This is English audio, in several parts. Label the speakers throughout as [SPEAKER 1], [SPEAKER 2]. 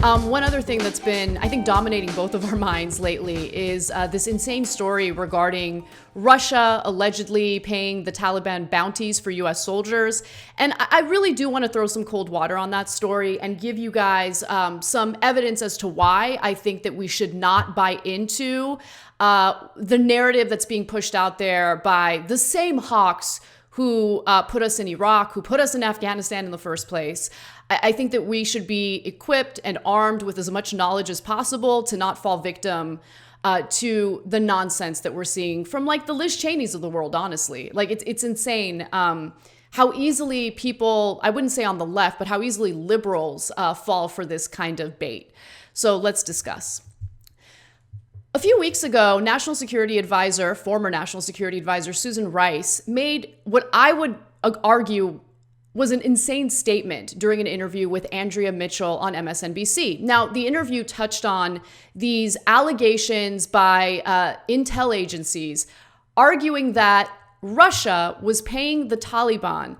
[SPEAKER 1] One other thing that's been, I think, dominating both of our minds lately is this insane story regarding Russia allegedly paying the Taliban bounties for U.S. soldiers. And I really do want to throw some cold water on that story and give you guys some evidence as to why I think that we should not buy into the narrative that's being pushed out there by the same hawks who put us in Iraq, who put us in Afghanistan in the first place. I think that we should be equipped and armed with as much knowledge as possible to not fall victim to the nonsense that we're seeing from like the Liz Cheneys of the world, honestly. Like it's insane how easily people, I wouldn't say on the left, but how easily liberals fall for this kind of bait. So let's discuss. A few weeks ago, National Security Advisor, former National Security Advisor Susan Rice made what I would argue was an insane statement during an interview with Andrea Mitchell on MSNBC. Now, the interview touched on these allegations by intel agencies arguing that Russia was paying the Taliban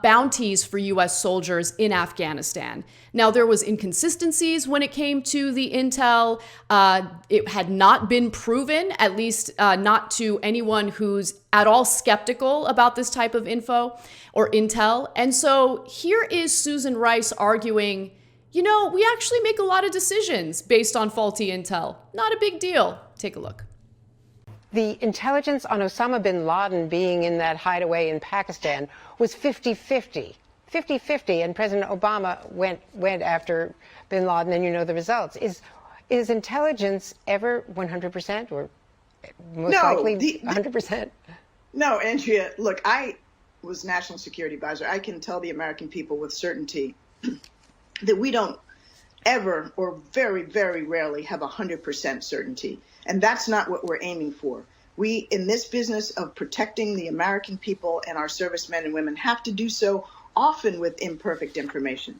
[SPEAKER 1] bounties for U.S. soldiers in Afghanistan. Now, there was inconsistencies when it came to the intel. It had not been proven, at least not to anyone who's at all skeptical about this type of info or intel. And so here is Susan Rice arguing, you know, we actually make a lot of decisions based on faulty intel. Not a big deal. Take a look.
[SPEAKER 2] The intelligence on Osama bin Laden being in that hideaway in Pakistan was 50-50. 50-50, and President Obama went after bin Laden, and you know the results. Is intelligence ever 100% or most likely 100%?
[SPEAKER 3] No, Andrea, look, I was National Security Advisor. I can tell the American people with certainty that we don't ever or very, very rarely have 100% certainty. And that's not what we're aiming for. We, in this business of protecting the American people and our servicemen and women, have to do so often with imperfect information.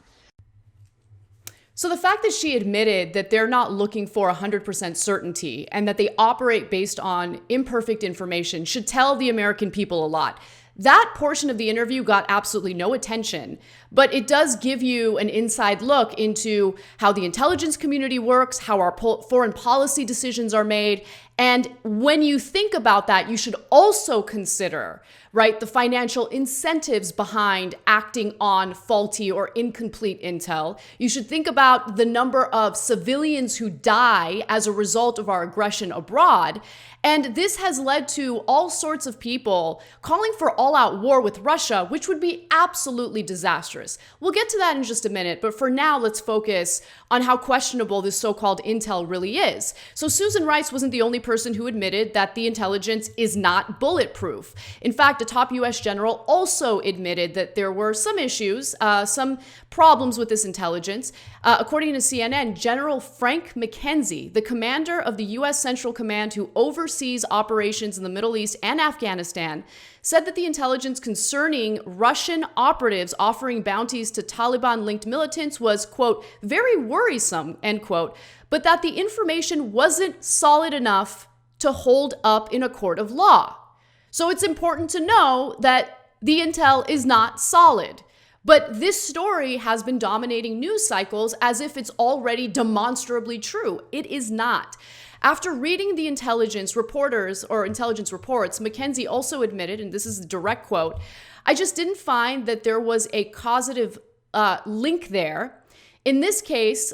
[SPEAKER 1] So the fact that she admitted that they're not looking for 100% certainty and that they operate based on imperfect information should tell the American people a lot. That portion of the interview got absolutely no attention, but it does give you an inside look into how the intelligence community works, how our foreign policy decisions are made. And when you think about that, you should also consider, right, the financial incentives behind acting on faulty or incomplete intel. You should think about the number of civilians who die as a result of our aggression abroad. And this has led to all sorts of people calling for all-out war with Russia, which would be absolutely disastrous. We'll get to that in just a minute, but for now, let's focus on how questionable this so-called intel really is. So Susan Rice wasn't the only person who admitted that the intelligence is not bulletproof. In fact, a top U.S. general also admitted that there were some issues, some problems with this intelligence. According to CNN, General Frank McKenzie, the commander of the U.S. Central Command who oversees operations in the Middle East and Afghanistan, said that the intelligence concerning Russian operatives offering bounties to Taliban-linked militants was, quote, very worrisome, end quote, but that the information wasn't solid enough to hold up in a court of law. So it's important to know that the intel is not solid. But this story has been dominating news cycles as if it's already demonstrably true. It is not. After reading the intelligence reports, McKenzie also admitted, and this is a direct quote, I just didn't find that there was a causative link there. In this case,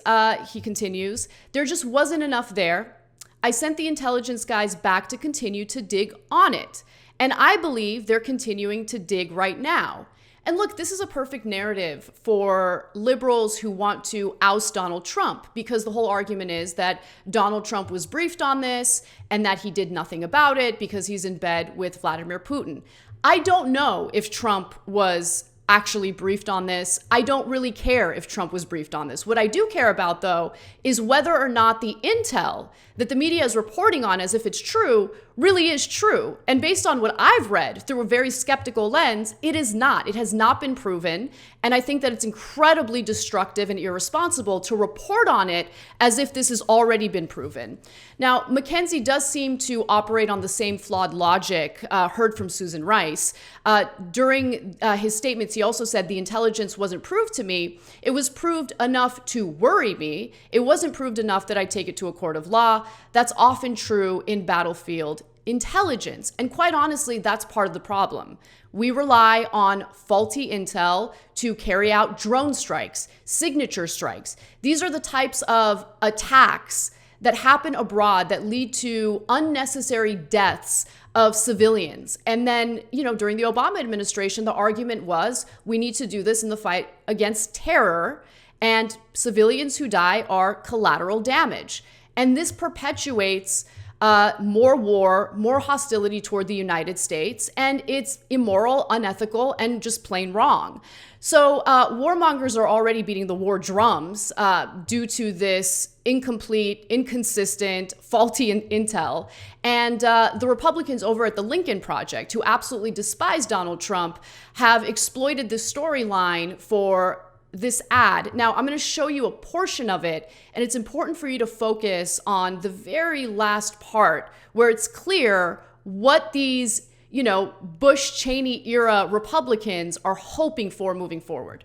[SPEAKER 1] he continues, there just wasn't enough there. I sent the intelligence guys back to continue to dig on it. And I believe they're continuing to dig right now. And look, this is a perfect narrative for liberals who want to oust Donald Trump, because the whole argument is that Donald Trump was briefed on this and that he did nothing about it because he's in bed with Vladimir Putin. I don't know if Trump was actually briefed on this. I don't really care if Trump was briefed on this. What I do care about, though, is whether or not the intel that the media is reporting on as if it's true really is true. And based on what I've read through a very skeptical lens, it is not. It has not been proven. And I think that it's incredibly destructive and irresponsible to report on it as if this has already been proven. Now, Mackenzie does seem to operate on the same flawed logic heard from Susan Rice. During his statements, he also said the intelligence wasn't proved to me. It was proved enough to worry me. It wasn't proved enough that I take it to a court of law. That's often true in battlefield intelligence. And quite honestly, that's part of the problem. We rely on faulty intel to carry out drone strikes, signature strikes. These are the types of attacks that happen abroad that lead to unnecessary deaths of civilians. And then, during the Obama administration, the argument was we need to do this in the fight against terror, and civilians who die are collateral damage. And this perpetuates more war, more hostility toward the United States, and it's immoral, unethical, and just plain wrong. So warmongers are already beating the war drums due to this incomplete, inconsistent, faulty intel. And the Republicans over at the Lincoln Project, who absolutely despise Donald Trump, have exploited this storyline for this ad. Now, I'm going to show you a portion of it, and it's important for you to focus on the very last part where it's clear what these, Bush-Cheney era Republicans are hoping for moving forward.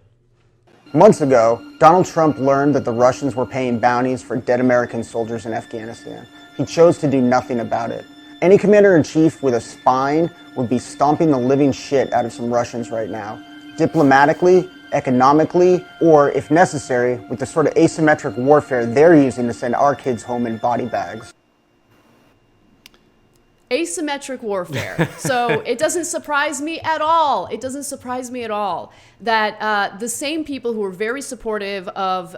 [SPEAKER 4] Months ago, Donald Trump learned that the Russians were paying bounties for dead American soldiers in Afghanistan. He chose to do nothing about it. Any commander-in-chief with a spine would be stomping the living shit out of some Russians right now, diplomatically, economically, or, if necessary, with the sort of asymmetric warfare they're using to send our kids home in body bags.
[SPEAKER 1] Asymmetric warfare. So it doesn't surprise me at all. It doesn't surprise me at all that the same people who were very supportive of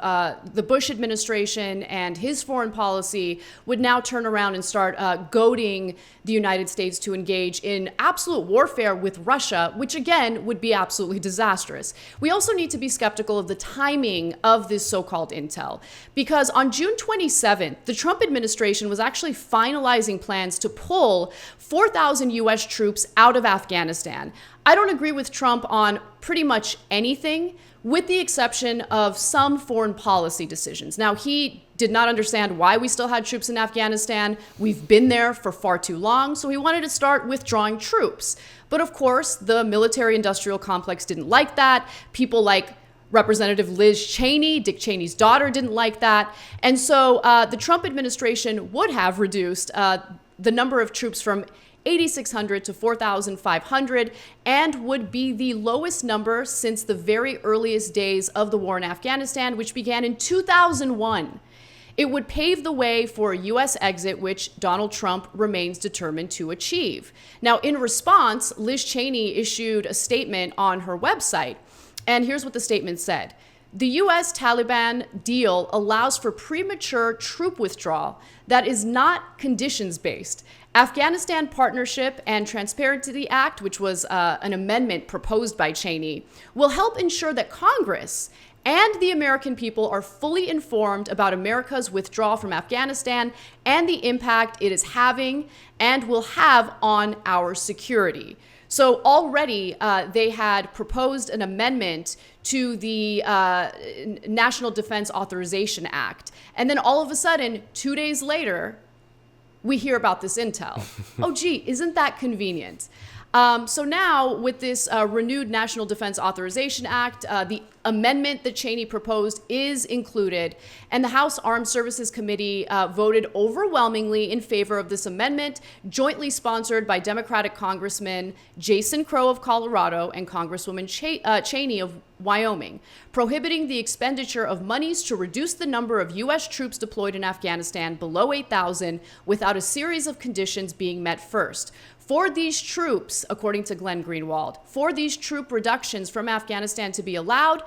[SPEAKER 1] the Bush administration and his foreign policy would now turn around and start goading the United States to engage in absolute warfare with Russia, which again would be absolutely disastrous. We also need to be skeptical of the timing of this so-called intel, because on June 27th, the Trump administration was actually finalizing plans to pull 4,000 U.S. troops out of Afghanistan. I don't agree with Trump on pretty much anything, with the exception of some foreign policy decisions. Now, he did not understand why we still had troops in Afghanistan. We've been there for far too long, so he wanted to start withdrawing troops. But of course, the military-industrial complex didn't like that. People like Representative Liz Cheney, Dick Cheney's daughter, didn't like that. And so the Trump administration would have reduced the number of troops from 8,600 to 4,500, and would be the lowest number since the very earliest days of the war in Afghanistan, which began in 2001. It would pave the way for a U.S. exit, which Donald Trump remains determined to achieve. Now, in response, Liz Cheney issued a statement on her website, and here's what the statement said. The U.S. Taliban deal allows for premature troop withdrawal that is not conditions-based. Afghanistan Partnership and Transparency Act, which was an amendment proposed by Cheney, will help ensure that Congress and the American people are fully informed about America's withdrawal from Afghanistan and the impact it is having and will have on our security. So already they had proposed an amendment to the National Defense Authorization Act. And then all of a sudden, 2 days later, we hear about this intel. Oh, gee, isn't that convenient? So now with this renewed National Defense Authorization Act, the amendment that Cheney proposed is included, and the House Armed Services Committee voted overwhelmingly in favor of this amendment, jointly sponsored by Democratic Congressman Jason Crow of Colorado and Congresswoman Cheney of Wyoming, prohibiting the expenditure of monies to reduce the number of U.S. troops deployed in Afghanistan below 8,000 without a series of conditions being met first. For these troops, according to Glenn Greenwald, for these troop reductions from Afghanistan to be allowed,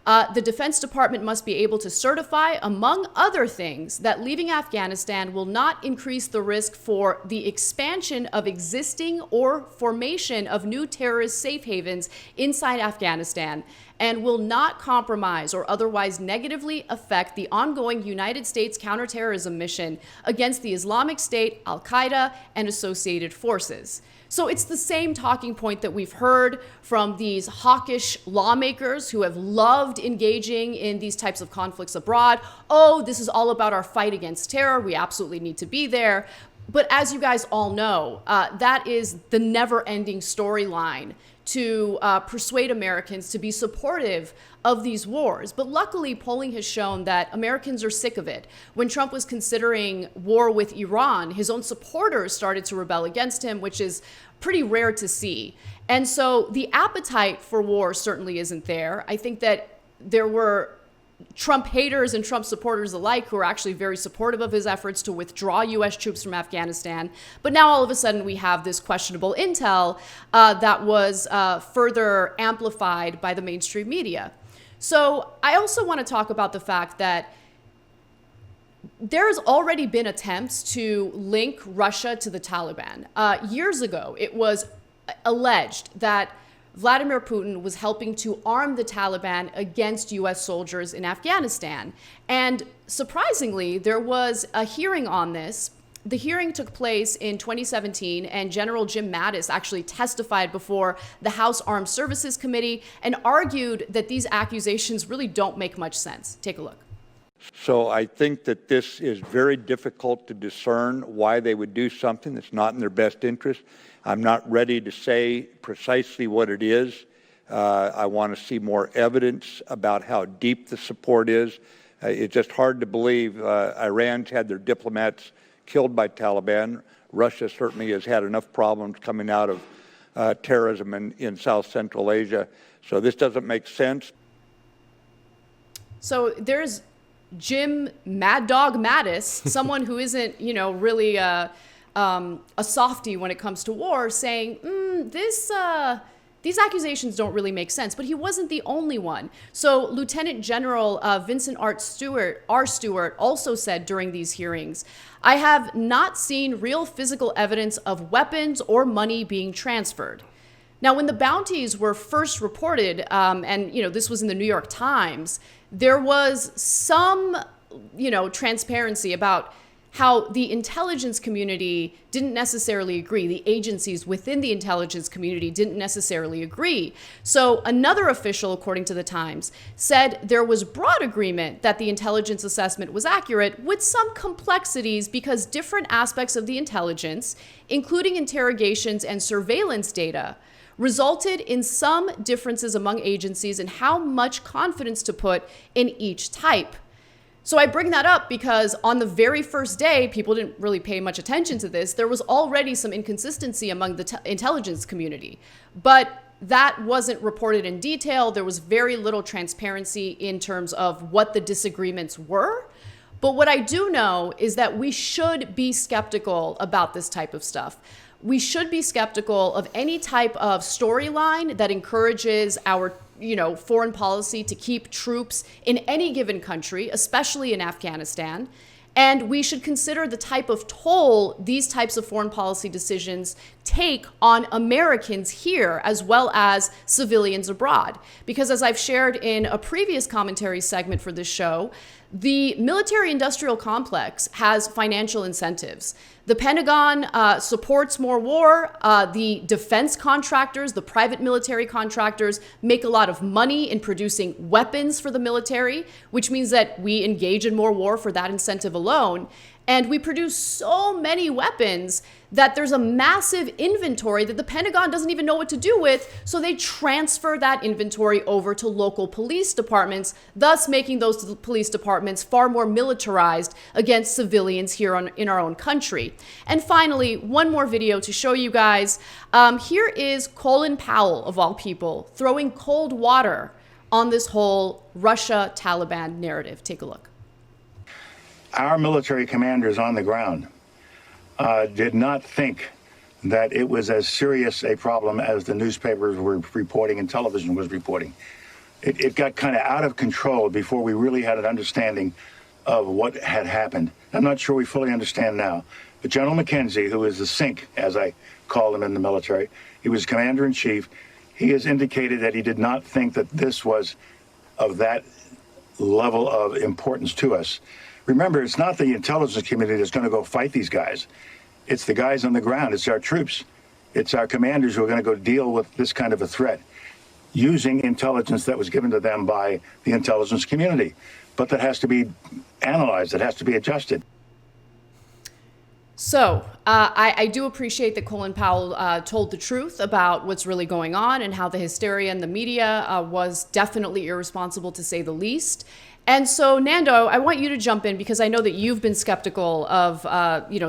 [SPEAKER 1] The Defense Department must be able to certify, among other things, that leaving Afghanistan will not increase the risk for the expansion of existing or formation of new terrorist safe havens inside Afghanistan, and will not compromise or otherwise negatively affect the ongoing United States counterterrorism mission against the Islamic State, Al-Qaeda, and associated forces. So it's the same talking point that we've heard from these hawkish lawmakers who have loved engaging in these types of conflicts abroad. Oh, this is all about our fight against terror. We absolutely need to be there. But as you guys all know, that is the never-ending storyline to persuade Americans to be supportive of these wars. But luckily, polling has shown that Americans are sick of it. When Trump was considering war with Iran, his own supporters started to rebel against him, which is pretty rare to see. And so the appetite for war certainly isn't there. I think that there were Trump haters and Trump supporters alike who are actually very supportive of his efforts to withdraw U.S. troops from Afghanistan. But now all of a sudden we have this questionable intel that was further amplified by the mainstream media. So I also want to talk about the fact that there's already been attempts to link Russia to the Taliban. Years ago, it was alleged that Vladimir Putin was helping to arm the Taliban against U.S. soldiers in Afghanistan. And surprisingly, there was a hearing on this. The hearing took place in 2017, and General Jim Mattis actually testified before the House Armed Services Committee and argued that these accusations really don't make much sense. Take a look.
[SPEAKER 5] So I think that this is very difficult to discern why they would do something that's not in their best interest. I'm not ready to say precisely what it is. I want to see more evidence about how deep the support is. It's just hard to believe Iran's had their diplomats killed by Taliban. Russia certainly has had enough problems coming out of terrorism in South Central Asia. So this doesn't make sense.
[SPEAKER 1] So there's Jim Mad Dog Mattis, someone who isn't, really a softie when it comes to war, saying, these accusations don't really make sense. But he wasn't the only one. So Lieutenant General Vincent R. Stewart also said during these hearings, I have not seen real physical evidence of weapons or money being transferred. Now, when the bounties were first reported, and this was in the New York Times, there was some, transparency about how the intelligence community didn't necessarily agree. The agencies within the intelligence community didn't necessarily agree. So another official, according to the Times, said there was broad agreement that the intelligence assessment was accurate, with some complexities because different aspects of the intelligence, including interrogations and surveillance data, resulted in some differences among agencies in how much confidence to put in each type. So I bring that up because on the very first day, people didn't really pay much attention to this. There was already some inconsistency among the intelligence community, but that wasn't reported in detail. There was very little transparency in terms of what the disagreements were. But what I do know is that we should be skeptical about this type of stuff. We should be skeptical of any type of storyline that encourages our foreign policy to keep troops in any given country, especially in Afghanistan. And we should consider the type of toll these types of foreign policy decisions take on Americans here, as well as civilians abroad. Because as I've shared in a previous commentary segment for this show, the military-industrial complex has financial incentives. The Pentagon supports more war. The defense contractors, the private military contractors, make a lot of money in producing weapons for the military, which means that we engage in more war for that incentive alone. And we produce so many weapons that there's a massive inventory that the Pentagon doesn't even know what to do with, so they transfer that inventory over to local police departments, thus making those police departments far more militarized against civilians here in our own country. And finally, one more video to show you guys. Here is Colin Powell, of all people, throwing cold water on this whole Russia-Taliban narrative. Take a look.
[SPEAKER 6] Our military commanders on the ground did not think that it was as serious a problem as the newspapers were reporting and television was reporting. it got kind of out of control before we really had an understanding of what had happened. I'm not sure we fully understand now. But General McKenzie, who is the sink, as I call him in the military, he was commander-in-chief. He has indicated that he did not think that this was of that level of importance to us. Remember, it's not the intelligence community that's going to go fight these guys. It's the guys on the ground. It's our troops. It's our commanders who are going to go deal with this kind of a threat using intelligence that was given to them by the intelligence community. But that has to be analyzed. It has to be adjusted.
[SPEAKER 1] So I do appreciate that Colin Powell told the truth about what's really going on and how the hysteria in the media was definitely irresponsible, to say the least. And so, Nando, I want you to jump in, because I know that you've been skeptical of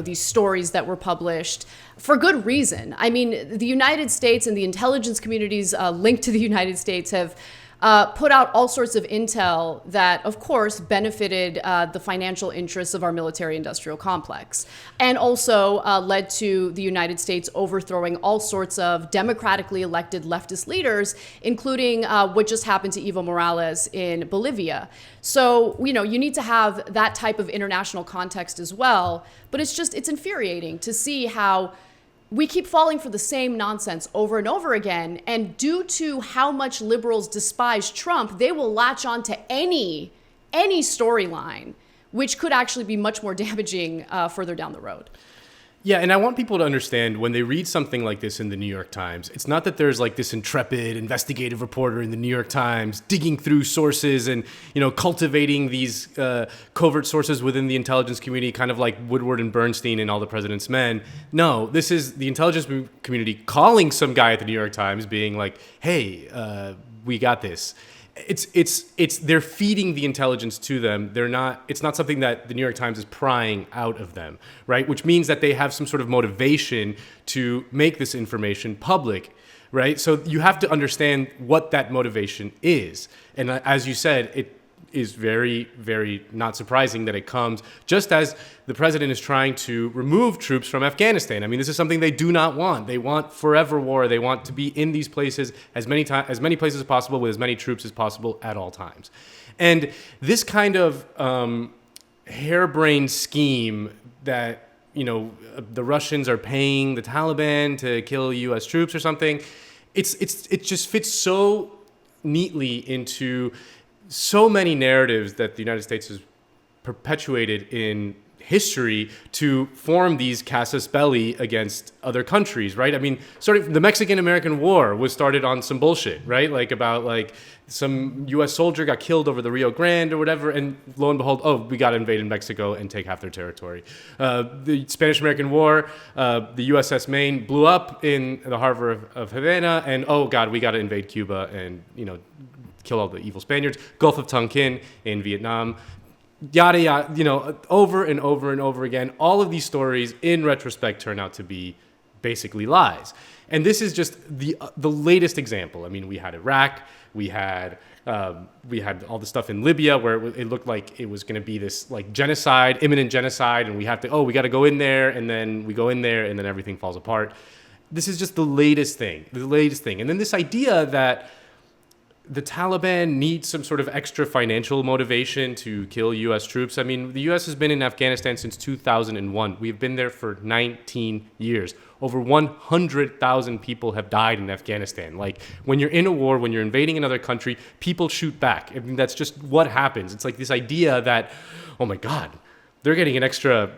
[SPEAKER 1] these stories that were published for good reason. I mean, the United States and the intelligence communities linked to the United States have put out all sorts of intel that, of course, benefited the financial interests of our military-industrial complex, and also led to the United States overthrowing all sorts of democratically elected leftist leaders, including what just happened to Evo Morales in Bolivia. So, you need to have that type of international context as well. But it's infuriating to see how we keep falling for the same nonsense over and over again. And due to how much liberals despise Trump, they will latch on to any storyline, which could actually be much more damaging further down the road.
[SPEAKER 7] Yeah, and I want people to understand, when they read something like this in the New York Times, it's not that there's like this intrepid investigative reporter in the New York Times digging through sources and, cultivating these covert sources within the intelligence community, kind of like Woodward and Bernstein and All the President's Men. No, this is the intelligence community calling some guy at the New York Times being like, hey, we got this. It's they're feeding the intelligence to them. It's not something that the New York Times is prying out of them, right? Which means that they have some sort of motivation to make this information public, right? So you have to understand what that motivation is. And as you said, it is very, very not surprising that it comes just as the president is trying to remove troops from Afghanistan. I mean, this is something they do not want. They want forever war. They want to be in these places as many places as possible with as many troops as possible at all times. And this kind of harebrained scheme that, the Russians are paying the Taliban to kill U.S. troops or something, it just fits so neatly into so many narratives that the United States has perpetuated in history to form these casus belli against other countries, right? I mean, sort of the Mexican-American War was started on some bullshit, right? Like about like some U.S. soldier got killed over the Rio Grande or whatever, and lo and behold, we got to invade in Mexico and take half their territory. The Spanish-American War, the USS Maine blew up in the harbor of Havana, and oh God, we got to invade Cuba and, kill all the evil Spaniards. Gulf of Tonkin in Vietnam, yada yada, over and over and over again. All of these stories, in retrospect, turn out to be basically lies. And this is just the latest example. I mean, we had Iraq, we had all the stuff in Libya where it looked like it was going to be this like genocide, imminent genocide, and we got to go in there, and then we go in there, and then everything falls apart. This is just the latest thing. And then this idea that the Taliban needs some sort of extra financial motivation to kill U.S. troops. I mean, the U.S. has been in Afghanistan since 2001. We've been there for 19 years. Over 100,000 people have died in Afghanistan. Like, when you're in a war, when you're invading another country, people shoot back. I mean, that's just what happens. It's like this idea that, oh my God, they're getting an extra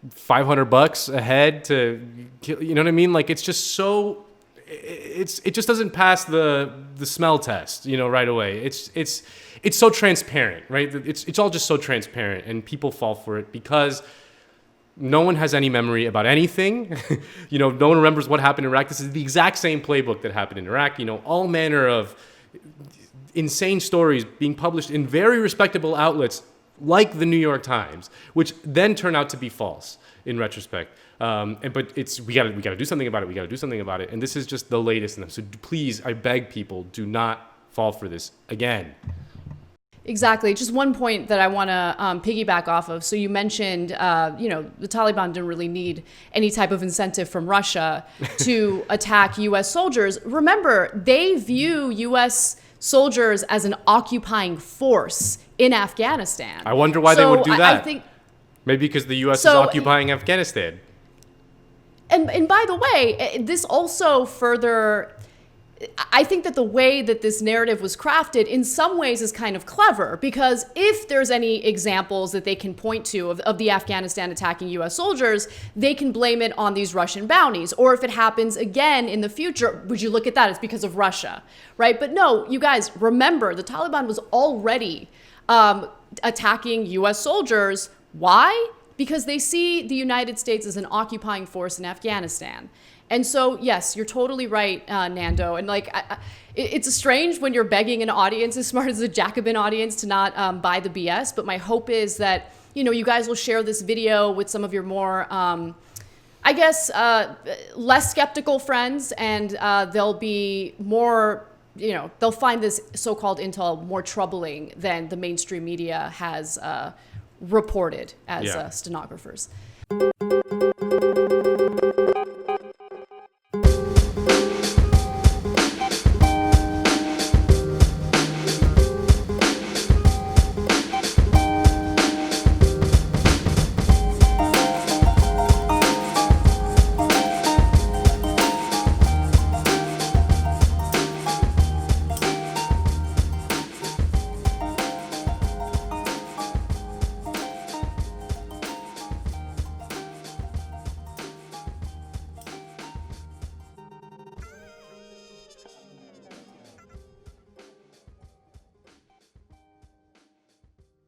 [SPEAKER 7] $500 a head to kill, you know what I mean? Like, it's just so... It just doesn't pass the smell test, right away. It's so transparent, right? It's all just so transparent, and people fall for it because no one has any memory about anything. No one remembers what happened in Iraq. This is the exact same playbook that happened in Iraq. All manner of insane stories being published in very respectable outlets like the New York Times, which then turn out to be false in retrospect. But we gotta do something about it. We gotta do something about it. And this is just the latest in them. So please, I beg people, do not fall for this again.
[SPEAKER 1] Exactly. Just one point that I want to piggyback off of. So you mentioned, the Taliban didn't really need any type of incentive from Russia to attack U.S. soldiers. Remember, they view U.S. soldiers as an occupying force in Afghanistan.
[SPEAKER 7] I wonder why they would do that.
[SPEAKER 1] I think
[SPEAKER 7] maybe because the U.S. is
[SPEAKER 1] So-
[SPEAKER 7] occupying Afghanistan.
[SPEAKER 1] And by the way, this also further, I think that the way that this narrative was crafted in some ways is kind of clever, because if there's any examples that they can point to of the Afghanistan attacking US soldiers, they can blame it on these Russian bounties. Or if it happens again in the future, would you look at that? It's because of Russia, right? But no, you guys, remember, the Taliban was already attacking US soldiers. Why? Because they see the United States as an occupying force in Afghanistan. And so, yes, you're totally right, Nando. And like, it's strange when you're begging an audience as smart as the Jacobin audience to not buy the BS. But my hope is that, you guys will share this video with some of your more, less skeptical friends, and they'll be more, they'll find this so-called intel more troubling than the mainstream media has reported as stenographers.